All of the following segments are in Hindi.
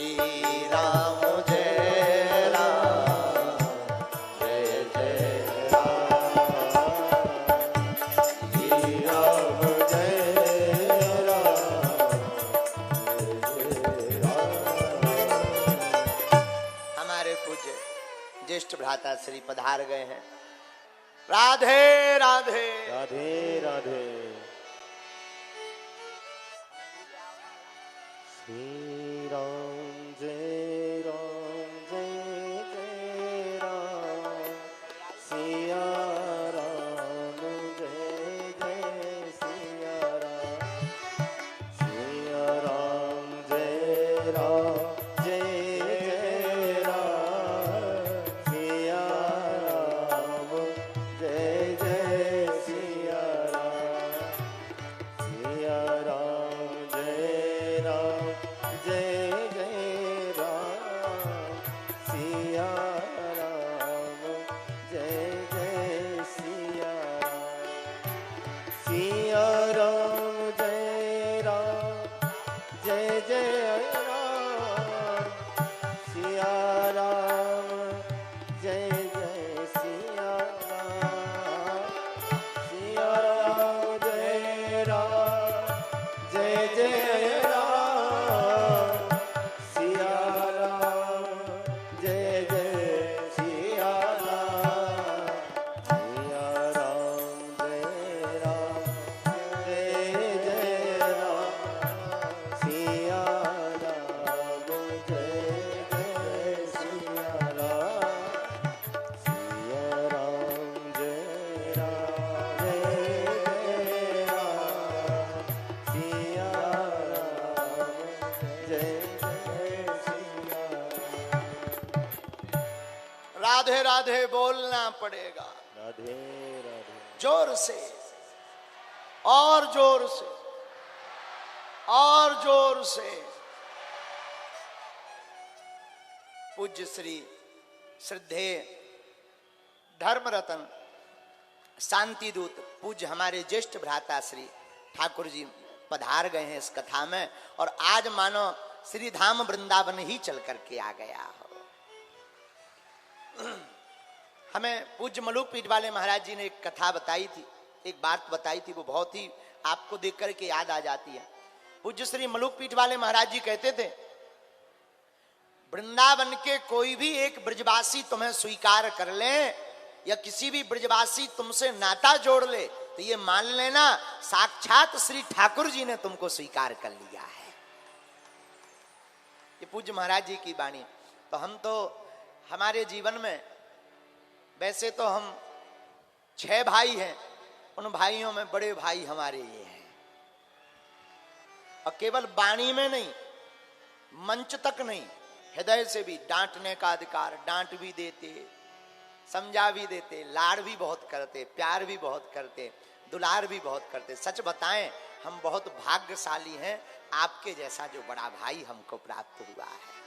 श्री राम जय राम जय जय राम, श्री राम जय राम जय जय राम। हमारे पूज्य ज्येष्ठ भ्राता श्री पधार गए हैं। राधे राधे राधे राधे। श्री राम जय जय राम, सिया राम जय जय सिया राम, सिया राम जय जय राम, सिया राम जय जय सिया राम, सिया राम जय जय राम, सिया राम जय जय सिया राम, सिया राम जय जय राम, सिया राम जय जय सिया राम, सिया राम जय जय राम, सिया राम जय जय सिया राम, सिया राम जय जय राम, सिया राम जय जय सिया राम, सिया राम जय जय राम, सिया राम जय जय सिया राम। राधे राधे बोलना पड़ेगा राधे राधे। जोर से और जोर से और जोर से। पूज्य श्री श्रद्धेय धर्म रतन शांति दूत पूज्य हमारे ज्येष्ठ भ्राता श्री ठाकुर जी पधार गए हैं इस कथा में, और आज मानो श्री धाम वृंदावन ही चल करके आ गया हो। हमें पूज्य मलुक पीठ वाले महाराज जी ने एक कथा बताई थी, एक बात बताई थी, वो बहुत ही आपको देख करके याद आ जाती है। पूज्य श्री मलुक पीठ वाले महाराज जी कहते थे, वृंदावन के कोई भी एक ब्रजवासी तुम्हें स्वीकार कर ले या किसी भी ब्रजवासी तुमसे नाता जोड़ ले तो ये मान लेना साक्षात श्री ठाकुर जी ने तुमको स्वीकार कर लिया है। ये पूज्य महाराज जी की वाणी। तो हम तो हमारे जीवन में वैसे तो हम 6 भाई हैं, उन भाइयों में बड़े भाई हमारे ये हैं, और केवल वाणी में नहीं, मंच तक नहीं, हृदय से भी डांटने का अधिकार, डांट भी देते, समझा भी देते, लाड़ भी बहुत करते, प्यार भी बहुत करते, दुलार भी बहुत करते। सच बताएं हम बहुत भाग्यशाली हैं, आपके जैसा जो बड़ा भाई हमको प्राप्त हुआ है।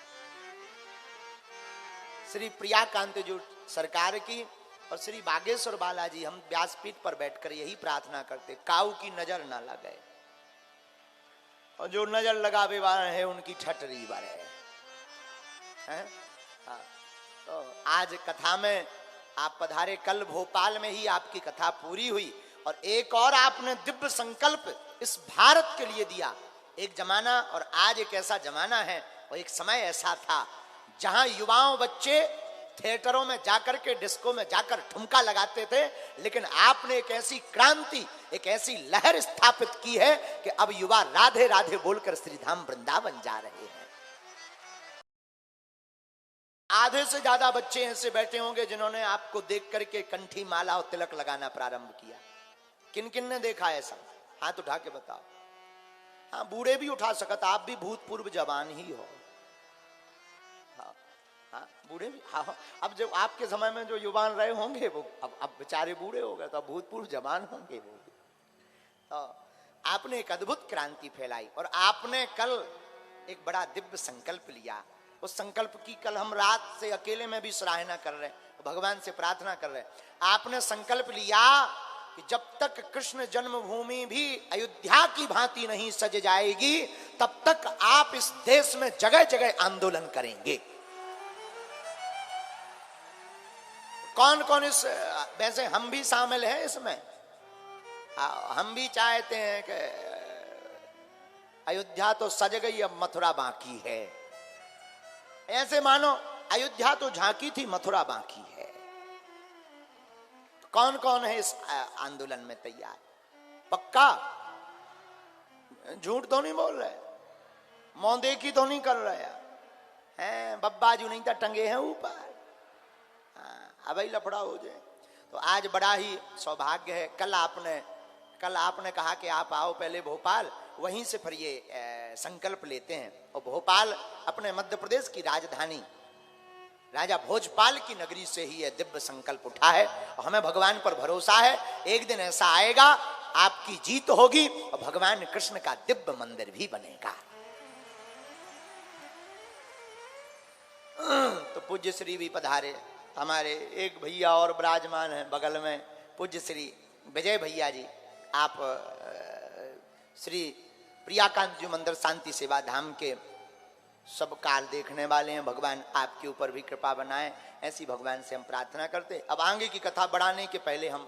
श्री प्रियाकांत जो सरकार की और श्री बागेश्वर बालाजी, हम व्यासपीठ पर बैठकर यही प्रार्थना करते, काऊ की नजर ना लगे, और जो नजर लगावे वाला है उनकी ठटरी बढ़े हैं। हाँ। तो आज कथा में आप पधारे, कल भोपाल में ही आपकी कथा पूरी हुई, और एक और आपने दिव्य संकल्प इस भारत के लिए दिया। एक जमाना और आज एक ऐसा जमाना है, और एक समय ऐसा था जहां युवाओं बच्चे थिएटरों में जाकर के, डिस्को में जाकर ठुमका लगाते थे, लेकिन आपने एक ऐसी क्रांति, एक ऐसी लहर स्थापित की है कि अब युवा राधे राधे बोलकर श्रीधाम वृंदावन जा रहे हैं। आधे से ज्यादा बच्चे ऐसे बैठे होंगे जिन्होंने आपको देख करके कंठी माला और तिलक लगाना प्रारंभ किया। किन किन ने देखा ऐसा? हाथ उठा के बताओ। हाँ, बूढ़े भी उठा सकता, आप भी भूतपूर्व जवान ही हो। हाँ, बूढ़े भी। हाँ, अब जब आपके समय में जो युवान रहे होंगे वो अब बेचारे बूढ़े हो गए, तो अब भूतपूर्व जवान होंगे वो। तो आपने एक अद्भुत क्रांति फैलाई, और आपने कल एक बड़ा दिव्य संकल्प लिया। उस संकल्प की कल हम रात से अकेले में भी सराहना कर रहे हैं, भगवान से प्रार्थना कर रहे हैं। आपने संकल्प लिया कि जब तक कृष्ण जन्मभूमि भी अयोध्या की भांति नहीं सज जाएगी तब तक आप इस देश में जगह जगह आंदोलन करेंगे। कौन कौन इस, वैसे हम भी शामिल हैं इसमें, हम भी चाहते हैं कि अयोध्या तो सज गई, अब मथुरा बाकी है। ऐसे मानो अयोध्या तो झांकी थी, मथुरा बाकी है। कौन कौन है इस आंदोलन में तैयार? पक्का झूठ तो नहीं बोल रहे, मौदे की तो नहीं कर रहे हैं, बब्बा जो नहीं था टंगे हैं ऊपर, अब ही लफड़ा हो जाए। तो आज बड़ा ही सौभाग्य है। कल आपने कहा कि आप आओ पहले भोपाल, वहीं से फिर ये संकल्प लेते हैं। और भोपाल अपने मध्य प्रदेश की राजधानी राजा भोजपाल की नगरी से ही यह दिव्य संकल्प उठा है। और हमें भगवान पर भरोसा है, एक दिन ऐसा आएगा आपकी जीत होगी और भगवान कृष्ण का दिव्य मंदिर भी बनेगा। तो पूज्य श्री भी पधारे, हमारे एक भैया और विराजमान हैं बगल में, पूज्य श्री विजय भैया जी। आप श्री प्रियाकांत जी मंदिर शांति सेवा धाम के सब काल देखने वाले हैं। भगवान आपके ऊपर भी कृपा बनाए, ऐसी भगवान से हम प्रार्थना करते। अब आगे की कथा बढ़ाने के पहले हम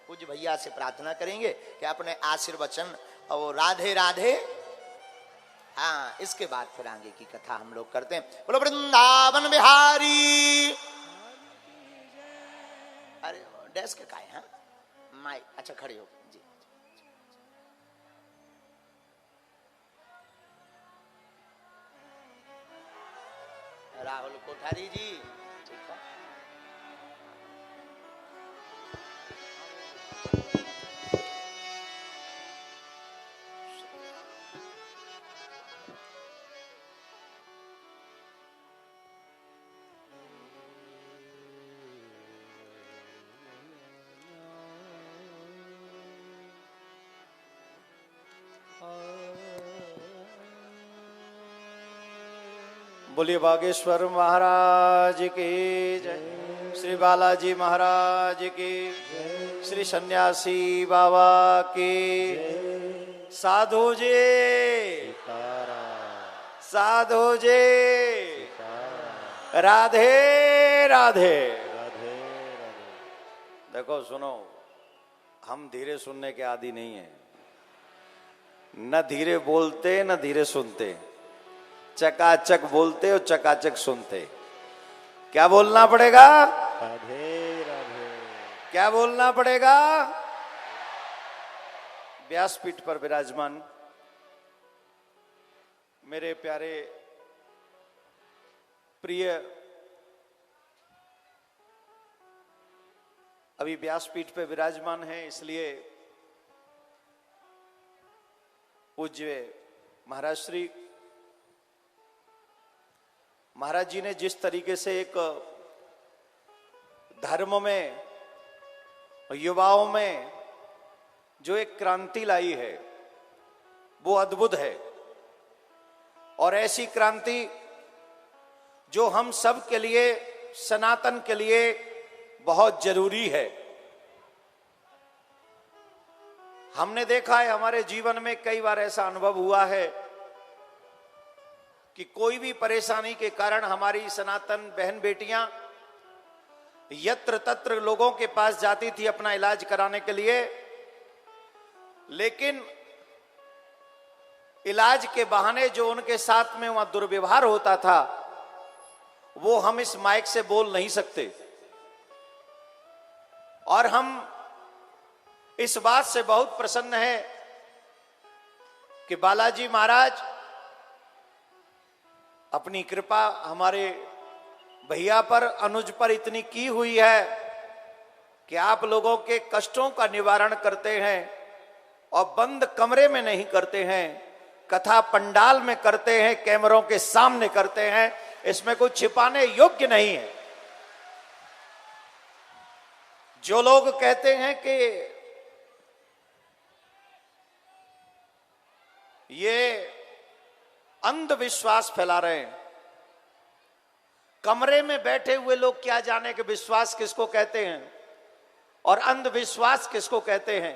पूज्य भैया से प्रार्थना करेंगे कि अपने आशीर्वचन और राधे राधे, हाँ, इसके बाद फिर आगे की कथा हम लोग करते हैं। बोलो वृंदावन बिहारी। अरे डेस्क का है, हाँ माइक, अच्छा खड़े हो जी। राहुल कोठारी जी, ठीक है। बोलिए बागेश्वर महाराज की जय, श्री बालाजी महाराज की, श्री सन्यासी बाबा की, साधु जी, साधु जी, राधे राधे। देखो सुनो, हम धीरे सुनने के आदी नहीं है, न धीरे बोलते न धीरे सुनते, चकाचक बोलते और चकाचक सुनते। क्या बोलना पड़ेगा? राधे राधे। क्या बोलना पड़ेगा? व्यासपीठ पर विराजमान मेरे प्यारे प्रिय, अभी व्यासपीठ पे विराजमान है, इसलिए पूज्य महाराज श्री महाराज जी ने जिस तरीके से एक धर्म में, युवाओं में जो एक क्रांति लाई है वो अद्भुत है। और ऐसी क्रांति जो हम सब के लिए, सनातन के लिए बहुत जरूरी है। हमने देखा है, हमारे जीवन में कई बार ऐसा अनुभव हुआ है कि कोई भी परेशानी के कारण हमारी सनातन बहन बेटियां यत्र तत्र लोगों के पास जाती थी अपना इलाज कराने के लिए, लेकिन इलाज के बहाने जो उनके साथ में वहां दुर्व्यवहार होता था वो हम इस माइक से बोल नहीं सकते। और हम इस बात से बहुत प्रसन्न है कि बालाजी महाराज अपनी कृपा हमारे भैया पर, अनुज पर इतनी की हुई है कि आप लोगों के कष्टों का निवारण करते हैं और बंद कमरे में नहीं करते हैं, कथा पंडाल में करते हैं, कैमरों के सामने करते हैं। इसमें कुछ छिपाने योग्य नहीं है। जो लोग कहते हैं कि ये अंधविश्वास फैला रहे हैं, कमरे में बैठे हुए लोग क्या जाने कि विश्वास किसको कहते हैं। और अंधविश्वास किसको कहते हैं?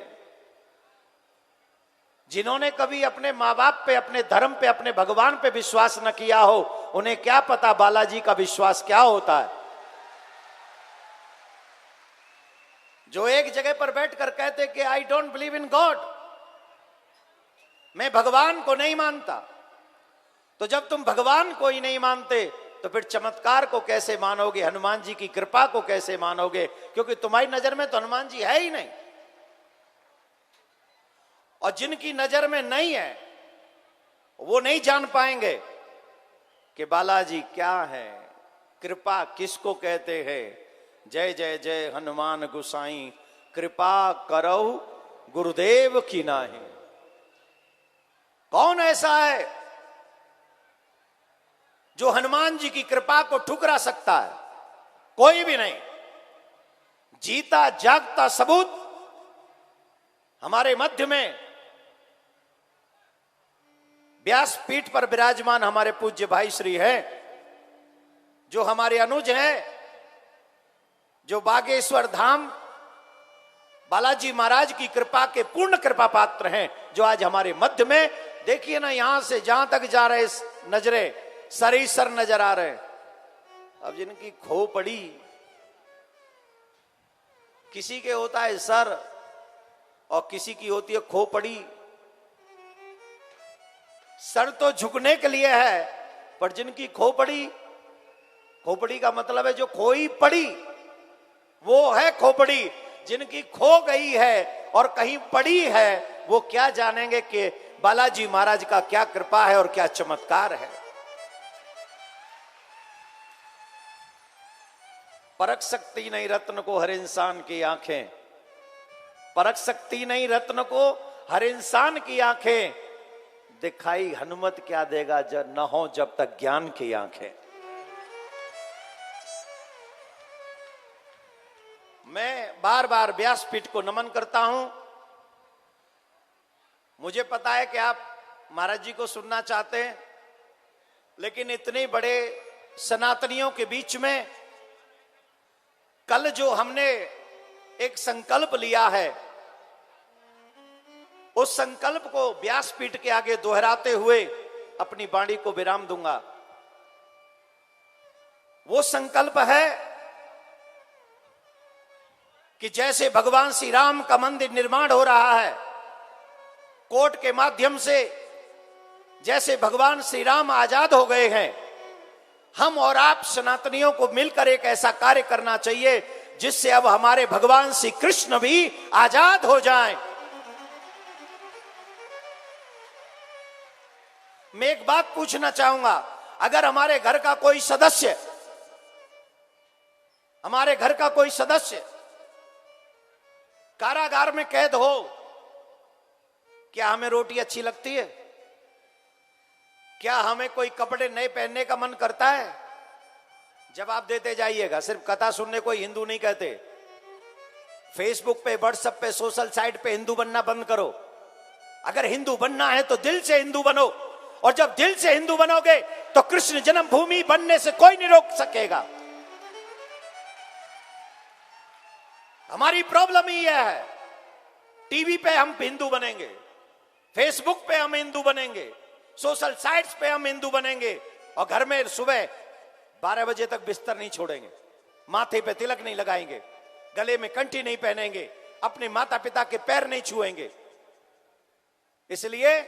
जिन्होंने कभी अपने माँ बाप पे, अपने धर्म पे, अपने भगवान पे विश्वास न किया हो, उन्हें क्या पता बालाजी का विश्वास क्या होता है। जो एक जगह पर बैठकर कहते कि I don't believe in God, मैं भगवान को नहीं मानता, तो जब तुम भगवान को ही नहीं मानते तो फिर चमत्कार को कैसे मानोगे, हनुमान जी की कृपा को कैसे मानोगे? क्योंकि तुम्हारी नजर में तो हनुमान जी है ही नहीं, और जिनकी नजर में नहीं है वो नहीं जान पाएंगे कि बालाजी क्या है, कृपा किसको कहते हैं। जय जय जय हनुमान गुसाई, कृपा करो गुरुदेव की नाही। कौन ऐसा है जो हनुमान जी की कृपा को ठुकरा सकता है? कोई भी नहीं। जीता जागता सबूत हमारे मध्य में व्यासपीठ पर विराजमान हमारे पूज्य भाई श्री है, जो हमारे अनुज हैं, जो बागेश्वर धाम बालाजी महाराज की कृपा के पूर्ण कृपा पात्र हैं, जो आज हमारे मध्य में, देखिए ना, यहां से जहां तक जा रहे नजरे सरीसर नजर आ रहे। अब जिनकी खोपड़ी, किसी के होता है सर और किसी की होती है खोपड़ी। सर तो झुकने के लिए है, पर जिनकी खोपड़ी, खोपड़ी का मतलब है जो खोई पड़ी, वो है खोपड़ी। जिनकी खो गई है और कहीं पड़ी है, वो क्या जानेंगे कि बालाजी महाराज का क्या कृपा है और क्या चमत्कार है। परख सकती नहीं रत्न को हर इंसान की आंखें, परख सकती नहीं रत्न को हर इंसान की आंखें, दिखाई हनुमत क्या देगा जब न हो जब तक ज्ञान की आंखें। मैं बार बार व्यासपीठ को नमन करता हूं। मुझे पता है कि आप महाराज जी को सुनना चाहते हैं, लेकिन इतने बड़े सनातनियों के बीच में कल जो हमने एक संकल्प लिया है, उस संकल्प को व्यासपीठ के आगे दोहराते हुए अपनी वाणी को विराम दूंगा। वो संकल्प है कि जैसे भगवान श्री राम का मंदिर निर्माण हो रहा है, कोर्ट के माध्यम से जैसे भगवान श्री राम आजाद हो गए हैं, हम और आप सनातनियों को मिलकर एक ऐसा कार्य करना चाहिए जिससे अब हमारे भगवान श्री कृष्ण भी आजाद हो जाएं। मैं एक बात पूछना चाहूंगा, अगर हमारे घर का कोई सदस्य, हमारे घर का कोई सदस्य कारागार में कैद हो, क्या हमें रोटी अच्छी लगती है? क्या हमें कोई कपड़े नए पहनने का मन करता है? जवाब देते जाइएगा। सिर्फ कथा सुनने कोई हिंदू नहीं कहते। फेसबुक पे, व्हाट्सएप पे, सोशल साइट पे हिंदू बनना बंद करो। अगर हिंदू बनना है तो दिल से हिंदू बनो, और जब दिल से हिंदू बनोगे तो कृष्ण जन्मभूमि बनने से कोई नहीं रोक सकेगा। हमारी प्रॉब्लम ही यह है, टीवी पे हम हिंदू बनेंगे, फेसबुक पे हम हिंदू बनेंगे, सोशल साइट्स पे हम हिंदू बनेंगे, और घर में सुबह 12 बजे तक बिस्तर नहीं छोड़ेंगे, माथे पे तिलक नहीं लगाएंगे, गले में कंठी नहीं पहनेंगे, अपने माता पिता के पैर नहीं छुएंगे। इसलिए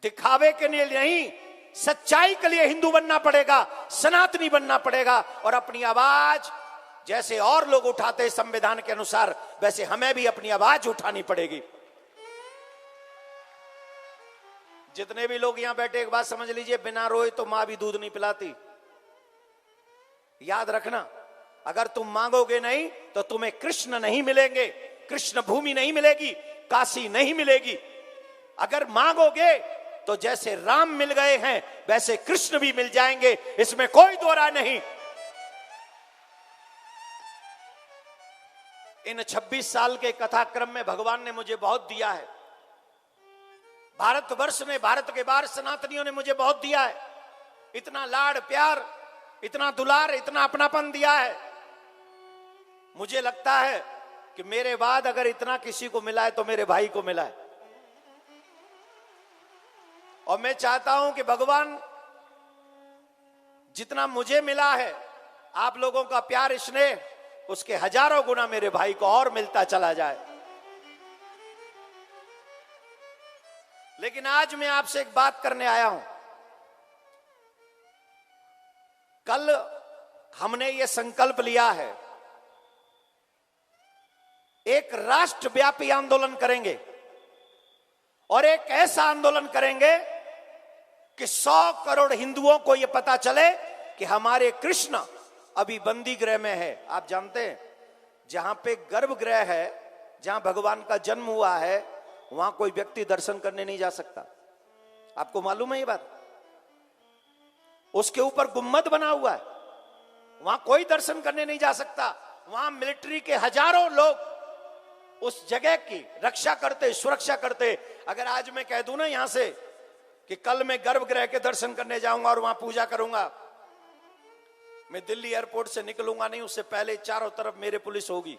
दिखावे के लिए नहीं, सच्चाई के लिए हिंदू बनना पड़ेगा, सनातनी बनना पड़ेगा, और अपनी आवाज जैसे और लोग उठाते संविधान के अनुसार, वैसे हमें भी अपनी आवाज उठानी पड़ेगी। जितने भी लोग यहां बैठे, एक बात समझ लीजिए, बिना रोए तो मां भी दूध नहीं पिलाती। याद रखना, अगर तुम मांगोगे नहीं तो तुम्हें कृष्ण नहीं मिलेंगे, कृष्ण भूमि नहीं मिलेगी, काशी नहीं मिलेगी। अगर मांगोगे तो जैसे राम मिल गए हैं वैसे कृष्ण भी मिल जाएंगे, इसमें कोई दो राय नहीं। इन 26 साल के कथाक्रम में भगवान ने मुझे बहुत दिया है। भारतवर्ष में, भारत के बाहर सनातनियों ने मुझे बहुत दिया है। इतना लाड़ प्यार, इतना दुलार, इतना अपनापन दिया है। मुझे लगता है कि मेरे बाद अगर इतना किसी को मिला है तो मेरे भाई को मिला है। और मैं चाहता हूं कि भगवान जितना मुझे मिला है, आप लोगों का प्यार स्नेह, उसके हजारों गुना मेरे भाई को और मिलता चला जाए। लेकिन आज मैं आपसे एक बात करने आया हूं। कल हमने ये संकल्प लिया है, एक राष्ट्रव्यापी आंदोलन करेंगे और एक ऐसा आंदोलन करेंगे कि 100 करोड़ हिंदुओं को यह पता चले कि हमारे कृष्ण अभी बंदी गृह में है। आप जानते हैं, जहां पे गर्भगृह है, जहां भगवान का जन्म हुआ है, वहां कोई व्यक्ति दर्शन करने नहीं जा सकता। आपको मालूम है ये बात? उसके ऊपर गुम्मद बना हुआ है, वहां कोई दर्शन करने नहीं जा सकता। वहां मिलिट्री के हजारों लोग उस जगह की रक्षा करते, सुरक्षा करते। अगर आज मैं कह दूं ना यहां से कि कल मैं गर्भगृह के दर्शन करने जाऊंगा और वहां पूजा करूंगा, मैं दिल्ली एयरपोर्ट से निकलूंगा नहीं, उससे पहले चारों तरफ मेरे पुलिस होगी।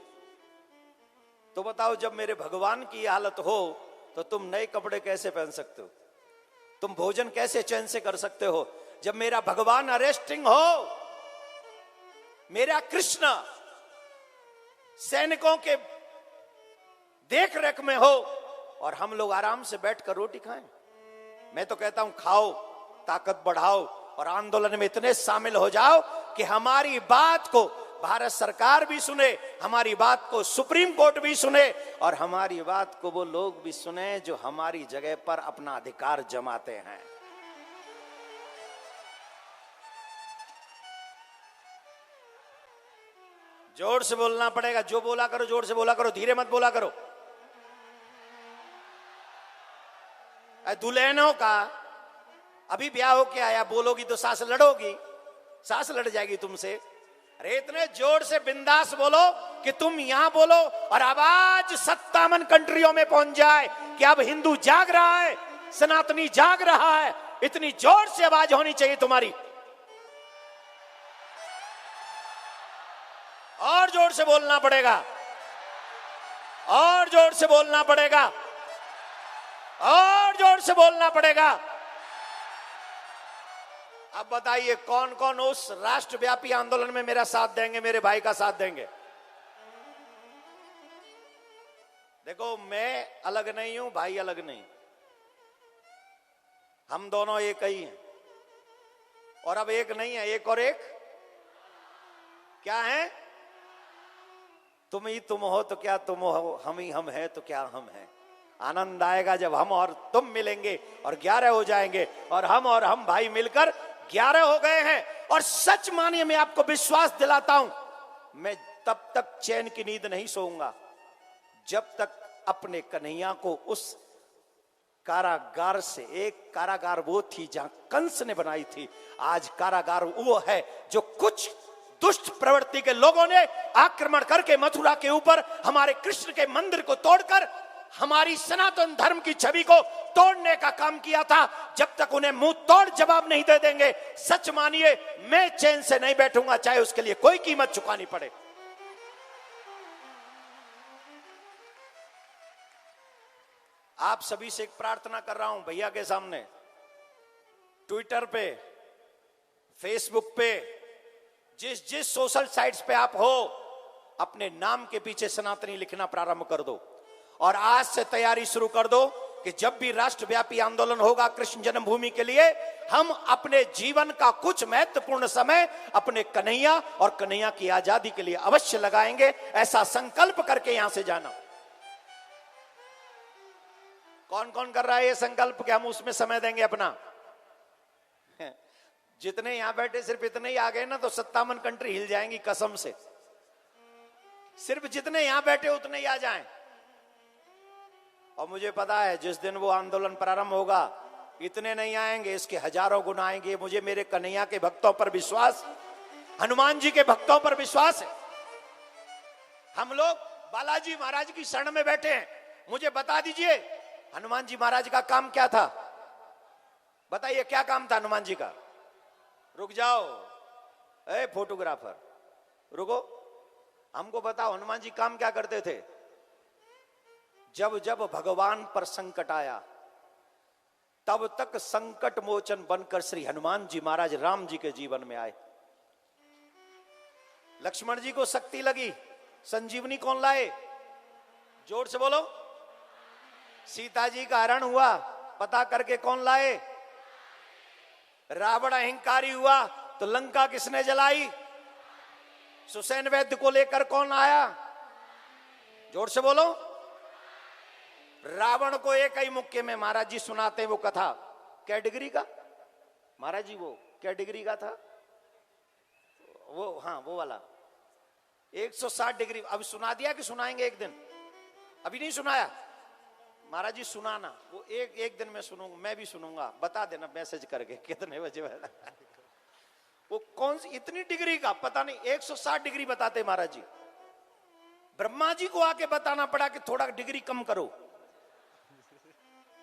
तो बताओ, जब मेरे भगवान की हालत हो तो तुम नए कपड़े कैसे पहन सकते हो? तुम भोजन कैसे चैन से कर सकते हो? जब मेरा भगवान अरेस्टिंग हो, मेरा कृष्ण सैनिकों के देख रेख में हो और हम लोग आराम से बैठकर रोटी खाएं। मैं तो कहता हूं, खाओ, ताकत बढ़ाओ और आंदोलन में इतने शामिल हो जाओ कि हमारी बात को भारत सरकार भी सुने, हमारी बात को सुप्रीम कोर्ट भी सुने और हमारी बात को वो लोग भी सुने जो हमारी जगह पर अपना अधिकार जमाते हैं। जोर से बोलना पड़ेगा। जो बोला करो जोर से बोला करो, धीरे मत बोला करो। दुल्हनों का अभी ब्याह होके आया, बोलोगी तो सास लड़ोगी, सास लड़ जाएगी तुमसे। अरे इतने जोर से बिंदास बोलो कि तुम यहां बोलो और आवाज 57 कंट्रियों में पहुंच जाए कि अब हिंदू जाग रहा है, सनातनी जाग रहा है। इतनी जोर से आवाज होनी चाहिए तुम्हारी। और जोर से बोलना पड़ेगा, और जोर से बोलना पड़ेगा, और जोर से बोलना पड़ेगा। अब बताइए कौन कौन उस राष्ट्रव्यापी आंदोलन में मेरा साथ देंगे, मेरे भाई का साथ देंगे? देखो, मैं अलग नहीं हूं, भाई अलग नहीं, हम दोनों एक ही हैं। और अब एक नहीं है, एक और एक क्या है? तुम ही तुम हो तो क्या तुम हो, हम ही हम हैं तो क्या हम हैं। आनंद आएगा जब हम और तुम मिलेंगे और 11 हो जाएंगे और हम भाई मिलकर 11 हो गए हैं। और सच मानिए, मैं आपको विश्वास दिलाता हूं, मैं तब तक चैन की नींद नहीं सोऊंगा जब तक अपने कन्हैया को उस कारागार से, एक कारागार वो थी जहां कंस ने बनाई थी, आज कारागार वो है जो कुछ दुष्ट प्रवृत्ति के लोगों ने आक्रमण करके मथुरा के ऊपर हमारे कृष्ण के मंदिर को तोड़कर हमारी सनातन धर्म की छवि को तोड़ने का काम किया था। जब तक उन्हें मुंह तोड़ जवाब नहीं दे देंगे, सच मानिए मैं चैन से नहीं बैठूंगा, चाहे उसके लिए कोई कीमत चुकानी पड़े। आप सभी से एक प्रार्थना कर रहा हूं भैया के सामने, ट्विटर पे, फेसबुक पे, जिस जिस सोशल साइट्स पे आप हो, अपने नाम के पीछे सनातनी लिखना प्रारंभ कर दो और आज से तैयारी शुरू कर दो कि जब भी राष्ट्रव्यापी आंदोलन होगा कृष्ण जन्मभूमि के लिए, हम अपने जीवन का कुछ महत्वपूर्ण समय अपने कन्हैया और कन्हैया की आजादी के लिए अवश्य लगाएंगे। ऐसा संकल्प करके यहां से जाना। कौन कौन कर रहा है ये संकल्प कि हम उसमें समय देंगे अपना? जितने यहां बैठे सिर्फ इतने ही आ गए ना तो 57 कंट्री हिल जाएंगी कसम से। सिर्फ जितने यहां बैठे उतने ही आ जाएं। और मुझे पता है जिस दिन वो आंदोलन प्रारंभ होगा, इतने नहीं आएंगे, इसके हजारों गुना आएंगे। मुझे मेरे कन्हैया के भक्तों पर विश्वास, हनुमान जी के भक्तों पर विश्वास है। हम लोग बालाजी महाराज की शरण में बैठे हैं। मुझे बता दीजिए, हनुमान जी महाराज का काम क्या था? बताइए क्या काम था हनुमान जी का? रुक जाओ, ए फोटोग्राफर रुको, हमको बताओ हनुमान जी काम क्या करते थे? जब जब भगवान पर संकट आया तब तक संकट मोचन बनकर श्री हनुमान जी महाराज राम जी के जीवन में आए। लक्ष्मण जी को शक्ति लगी, संजीवनी कौन लाए? जोर से बोलो। सीता जी का हरण हुआ, पता करके कौन लाए? रावण अहंकारी हुआ तो लंका किसने जलाई? सुसैन वैद्य को लेकर कौन आया? जोर से बोलो। रावण को एक ही मुक्के में महाराज जी सुनाते हैं वो कथा। क्या डिग्री का महाराज जी, वो क्या डिग्री का था वो? हाँ वो वाला 160 डिग्री। अभी सुना दिया कि सुनाएंगे एक दिन? अभी नहीं सुनाया महाराज जी, सुनाना वो एक दिन में सुनूंगा, मैं भी सुनूंगा, बता देना मैसेज करके कितने बजे वाला। वो कौन सी इतनी डिग्री का पता नहीं, 160 डिग्री बताते महाराज जी। ब्रह्मा जी को आके बताना पड़ा कि थोड़ा डिग्री कम करो।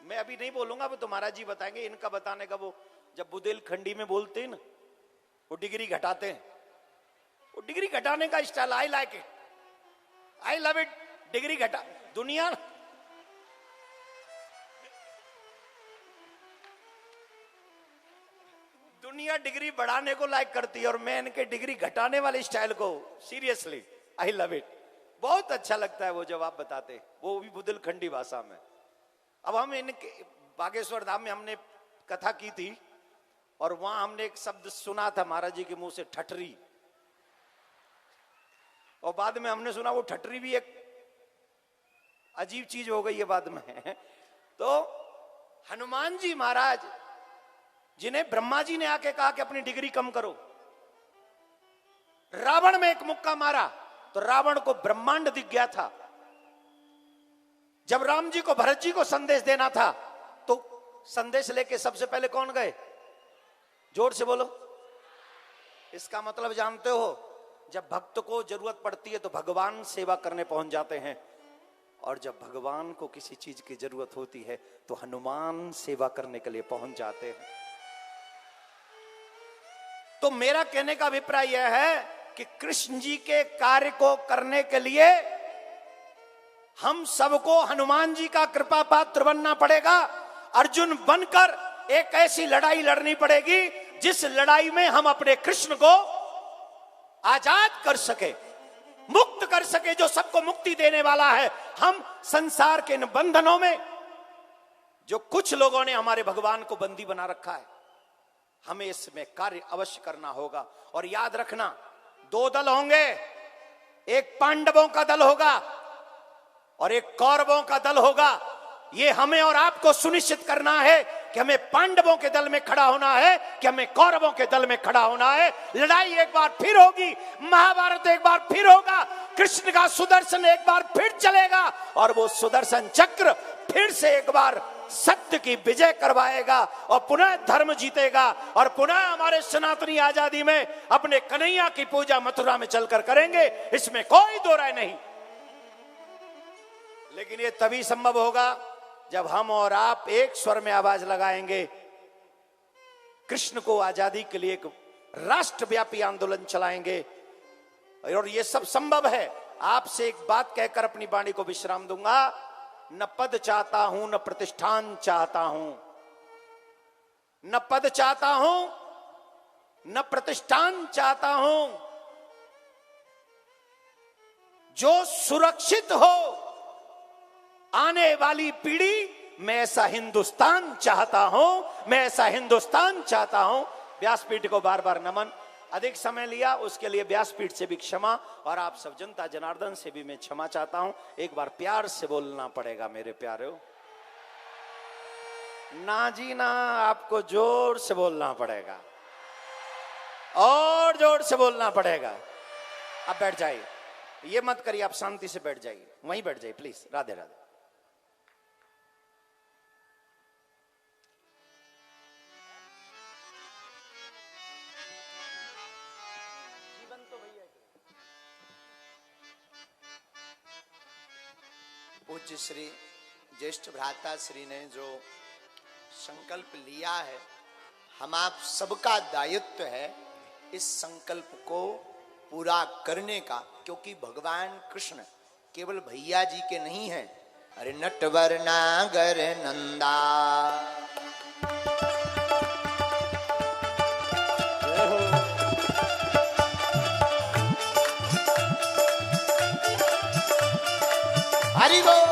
मैं अभी नहीं बोलूंगा, वो तो महाराज जी बताएंगे। इनका बताने का वो जब बुंदेलखंडी में बोलते हैं ना, वो डिग्री घटाते हैं। वो डिग्री घटाने का style I like it, I love it. Degree घटा दुनिया डिग्री बढ़ाने को लाइक करती है और मैं इनके डिग्री घटाने वाले स्टाइल को सीरियसली आई लव इट। बहुत अच्छा लगता है वो जब आप बताते, वो भी बुंदेलखंडी भाषा में। अब हम इनके बागेश्वर धाम में हमने कथा की थी और वहां हमने एक शब्द सुना था महाराज जी के मुंह से, ठठरी। और बाद में हमने सुना वो ठठरी भी एक अजीब चीज हो गई है बाद में। तो हनुमान जी महाराज जिन्हें ब्रह्मा जी ने आके कहा कि अपनी डिग्री कम करो, रावण में एक मुक्का मारा तो रावण को ब्रह्मांड दिख गया था। जब राम जी को भरत जी को संदेश देना था तो संदेश लेके सबसे पहले कौन गए? जोर से बोलो। इसका मतलब जानते हो, जब भक्त को जरूरत पड़ती है तो भगवान सेवा करने पहुंच जाते हैं, और जब भगवान को किसी चीज की जरूरत होती है तो हनुमान सेवा करने के लिए पहुंच जाते हैं। तो मेरा कहने का अभिप्राय यह है कि कृष्ण जी के कार्य को करने के लिए हम सबको हनुमान जी का कृपा पात्र बनना पड़ेगा। अर्जुन बनकर एक ऐसी लड़ाई लड़नी पड़ेगी जिस लड़ाई में हम अपने कृष्ण को आजाद कर सके, मुक्त कर सके, जो सबको मुक्ति देने वाला है। हम संसार के इन बंधनों में जो कुछ लोगों ने हमारे भगवान को बंदी बना रखा है, हमें इसमें कार्य अवश्य करना होगा। और याद रखना, दो दल होंगे, एक पांडवों का दल होगा और एक कौरवों का दल होगा। ये हमें और आपको सुनिश्चित करना है कि हमें पांडवों के दल में खड़ा होना है कि हमें कौरवों के दल में खड़ा होना है। लड़ाई एक बार फिर होगी, महाभारत एक बार फिर होगा, कृष्ण का सुदर्शन एक बार फिर चलेगा और वो सुदर्शन चक्र फिर से एक बार सत्य की विजय करवाएगा और पुनः धर्म जीतेगा और पुनः हमारे सनातनी आजादी में अपने कन्हैया की पूजा मथुरा में चलकर करेंगे, इसमें कोई दो राय नहीं। लेकिन ये तभी संभव होगा जब हम और आप एक स्वर में आवाज लगाएंगे, कृष्ण को आजादी के लिए एक राष्ट्रव्यापी आंदोलन चलाएंगे। और ये सब संभव है। आपसे एक बात कहकर अपनी वाणी को विश्राम दूंगा, न पद चाहता हूं न प्रतिष्ठान चाहता हूं, न पद चाहता हूं न प्रतिष्ठान चाहता हूं, जो सुरक्षित हो आने वाली पीढ़ी, मैं ऐसा हिंदुस्तान चाहता हूं, मैं ऐसा हिंदुस्तान चाहता हूं। व्यासपीठ को बार बार नमन। अधिक समय लिया उसके लिए व्यासपीठ से भी क्षमा और आप सब जनता जनार्दन से भी मैं क्षमा चाहता हूं। एक बार प्यार से बोलना पड़ेगा मेरे प्यारे। ना जी ना, आपको जोर से बोलना पड़ेगा और जोर से बोलना पड़ेगा। अब बैठ जाइए, ये मत करिए, आप शांति से बैठ जाइए, वहीं बैठ जाइए प्लीज। राधे राधे। पूज्य श्री ज्येष्ठ भ्राता श्री ने जो संकल्प लिया है, हम आप सबका दायित्व है इस संकल्प को पूरा करने का, क्योंकि भगवान कृष्ण केवल भैया जी के नहीं हैं। अरे नटवर नागर नंदा, हरि बोल।